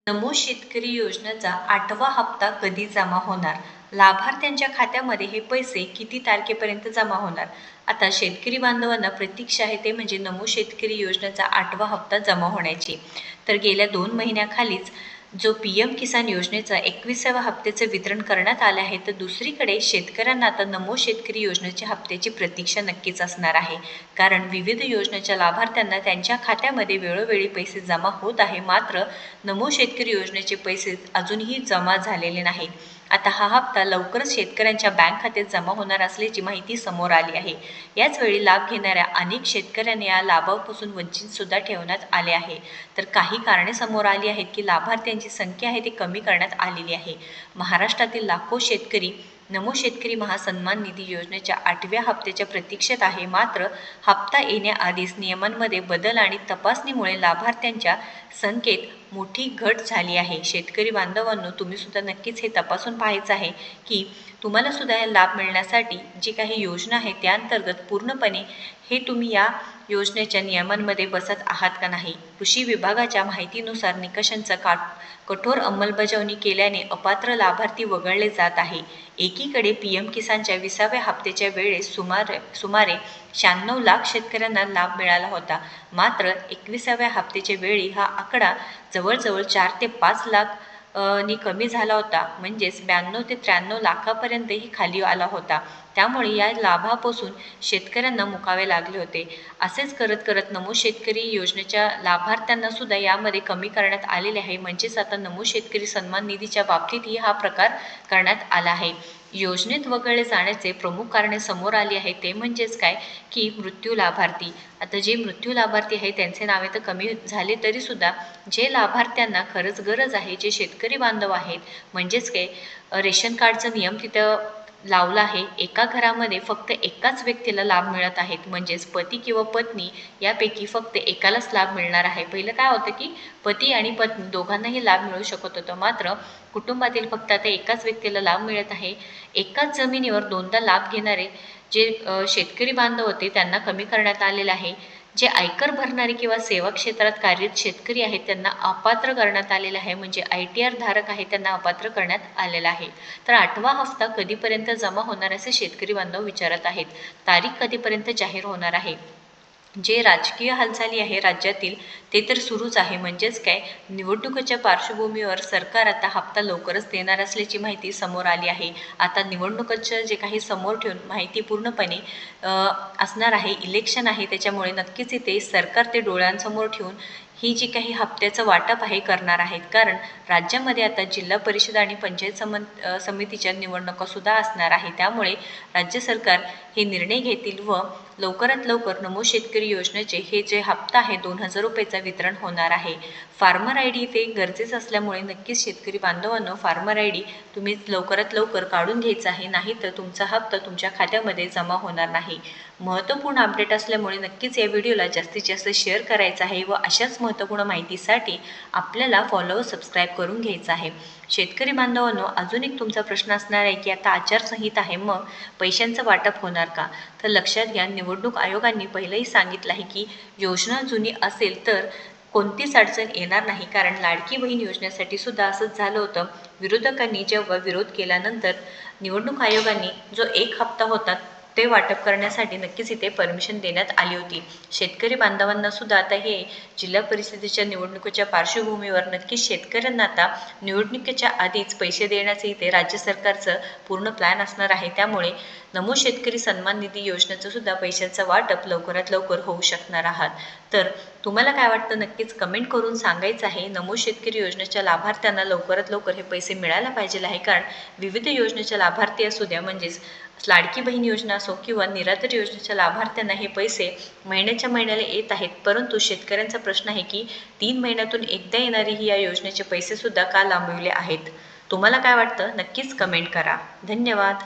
नमो शेतकरी योजनेचा 8वा हप्ता कधी जमा होणार? लाभार्थ्यांच्या खात्यामध्ये हे पैसे किती तारखेपर्यंत जमा होणार? आता शेतकरी बांधवांना प्रतीक्षा आहे ते म्हणजे नमो शेतकरी योजनेचा 8वा हप्ता जमा होण्याची. तर गेल्या 2 महिन्याखालीच जो PM किसान योजनेचा 21व्या हप्त्याचं वितरण करण्यात आलं आहे, तर दुसरीकडे शेतकऱ्यांना आता नमो शेतकरी योजनेच्या हप्त्याची प्रतीक्षा नक्कीच असणार आहे. कारण विविध योजनेच्या लाभार्थ्यांना त्यांच्या खात्यामध्ये वेळोवेळी पैसे जमा होत आहे, मात्र नमो शेतकरी योजनेचे पैसे अजूनही जमा झालेले नाहीत. आता हा हप्ता लवकरच शेतकऱ्यांच्या बँक खात्यात जमा होणार असल्याची माहिती समोर आली आहे. याच वेळी लाभ घेणाऱ्या अनेक शेतकऱ्यांना या लाभापासून वंचित सुद्धा ठेवण्यात आले आहे. तर काही कारणे समोर आली आहेत की लाभार्थ्यांची संख्या आहे ती कमी करण्यात आलेली आहे. महाराष्ट्रातील लाखो शेतकरी नमो शेतकरी महासन्मान निधी योजनेच्या 8व्या हप्त्याच्या प्रतीक्षेत आहे. मात्र हप्ता येण्याआधीच नियमांमध्ये बदल आणि तपासणीमुळे लाभार्थ्यांच्या संख्येत मोठी घट झाली आहे. शेतकरी बांधवांनो, तुम्ही सुद्धा नक्कीच हे तपासून पाहायचं आहे की तुम्हाला सुद्धा लाभ मिळण्यासाठी जी काही योजना आहे त्या अंतर्गत पूर्णपणे हे तुम्ही या योजनेच्या नियमांमध्ये बसत आहात का नाही. कृषी विभागाच्या माहितीनुसार निकषांचा कठोर अंमलबजावणी केल्याने अपात्र लाभार्थी वगळले जात आहे. एकीकडे PM किसानच्या 20व्या हप्त्याच्या वेळेस सुमारे 96 लाख शेतकऱ्यांना लाभ मिळाला होता. मात्र 21व्या हप्त्याच्या वेळी हा आकडा जवळजवळ 4 ते 5 लाख नी कमी झाला होता. म्हणजेच 92 ते 93 लाखापर्यंतही खाली आला होता. त्यामुळे या लाभापासून शेतकऱ्यांना मुकावे लागले होते. असेच करत करत नमो शेतकरी योजनेच्या लाभार्थ्यांना सुद्धा यामध्ये कमी करण्यात आलेले आहे. म्हणजेच आता नमो शेतकरी सन्मान निधीच्या बाबतीतही हा प्रकार करण्यात आला आहे. योजनेत वगळले जाण्याचे प्रमुख कारणे समोर आली आहे ते म्हणजेच काय की मृत्यू लाभार्थी. आता जे मृत्यू लाभार्थी आहे त्यांचे नावे तर कमी झाले तरी सुद्धा जे लाभार्थ्यांना खरंच गरज आहे, जे शेतकरी बांधव आहेत, म्हणजेच काय रेशन कार्डचा नियम तिथं लावला आहे. एका घरामध्ये फक्त एकाच व्यक्तीला लाभ मिळत आहेत. म्हणजेच पती किंवा पत्नी यापैकी फक्त एकालाच लाभ मिळणार आहे. पहिलं काय होतं की पती आणि पत्नी दोघांनाही लाभ मिळू शकत होतं. मात्र कुटुंबातील फक्त आता एकाच व्यक्तीला लाभ मिळत आहे. एकाच जमिनीवर दोनदा लाभ घेणारे जे शेतकरी बांधव होते त्यांना कमी करण्यात आलेलं आहे. जे आयकर भरणारे किंवा सेवा क्षेत्रात कार्यरत शेतकरी आहेत त्यांना अपात्र करण्यात आलेलं आहे. म्हणजे ITR धारक आहे त्यांना अपात्र करण्यात आलेला आहे. तर 8वा हप्ता कधीपर्यंत जमा होणार असे शेतकरी बांधव विचारत आहेत. तारीख कधीपर्यंत जाहीर होणार आहे? जे राजकीय हालचाली आहे राज्यातील ते तर सुरूच आहे. म्हणजेच काय निवडणुकीच्या पार्श्वभूमीवर सरकार आता हप्ता लवकरच देणार असल्याची माहिती समोर आली आहे. आता निवडणुकीचं जे काही समोर ठेवून माहिती पूर्णपणे असणार आहे. इलेक्शन आहे त्याच्यामुळे नक्कीच इथे सरकार ते डोळ्यांसमोर ठेवून ही जी काही हप्त्याचं वाटप आहे करणार आहेत. कारण राज्यामध्ये आता जिल्हा परिषद आणि पंचायत समितीच्या निवडणुकासुद्धा असणार आहे. त्यामुळे राज्य सरकार हे निर्णय घेतील व लवकरात लवकर नमो शेतकरी योजनेचे हे जे हप्ता आहे 2000 रुपयेचा वितरण होणार आहे. फार्मर ID ते गरजेचं असल्यामुळे नक्कीच शेतकरी बांधवांनो फार्मर ID तुम्ही लवकरात लवकर काढून घ्यायचा आहे. नाही तर तुमचा हप्ता तुमच्या खात्यामध्ये जमा होणार नाही. महत्त्वपूर्ण अपडेट असल्यामुळे नक्कीच या व्हिडिओला जास्तीत जास्त शेअर करायचा आहे व अशाच महत्त्वपूर्ण माहितीसाठी आपल्याला फॉलो सबस्क्राईब करून घ्यायचं आहे. शेतकरी बांधवांनो, अजून एक तुमचा प्रश्न असणार आहे की आता आचारसंहिता आहे, मग पैशांचं वाटप होणार का? तर लक्षात घ्या, निवडणूक आयोगाने पहिलेही सांगितलं आहे की योजना जुनी असेल तर कोणतीच अडचण येणार नाही. कारण लाडकी बहीण योजनेसाठी सुद्धा असंच झालं होतं. विरोधकांनी जेव्हा विरोध केल्यानंतर निवडणूक आयोगाने जो 1 हप्ता होता ते वाटप करण्यासाठी नक्कीच इथे परमिशन देण्यात आली होती. शेतकरी बांधवांना सुद्धा आता हे जिल्हा परिषदेच्या निवडणुकीच्या पार्श्वभूमीवर नक्कीच शेतकऱ्यांना आता निवडणुकीच्या आधीच पैसे देण्याचे इथे राज्य सरकारचं पूर्ण प्लॅन असणार आहे. त्यामुळे नमो शेतकरी सन्मान निधी योजनेचं सुद्धा पैशांचं वाटप लवकरात लवकर होऊ शकणार आहात. तर तुम्हाला काय वाटतं नक्कीच कमेंट करून सांगायचं आहे. नमो शेतकरी योजनेच्या लाभार्थ्यांना लवकरात लवकर हे पैसे मिळायला पाहिजे आहे. कारण विविध योजनेच्या लाभार्थी असू द्या, म्हणजेच लाडकी बहीण योजना असो किंवा निराधार योजनेच्या लाभार्थ्यांना हे पैसे महिन्याच्या महिन्याला येत आहेत. परंतु शेतकऱ्यांचा प्रश्न आहे की 3 महिन्यातून एकदा येणारी ही या योजनेचे पैसे सुद्धा का लांबविले आहेत? तुम्हाला काय वाटतं नक्कीच कमेंट करा. धन्यवाद.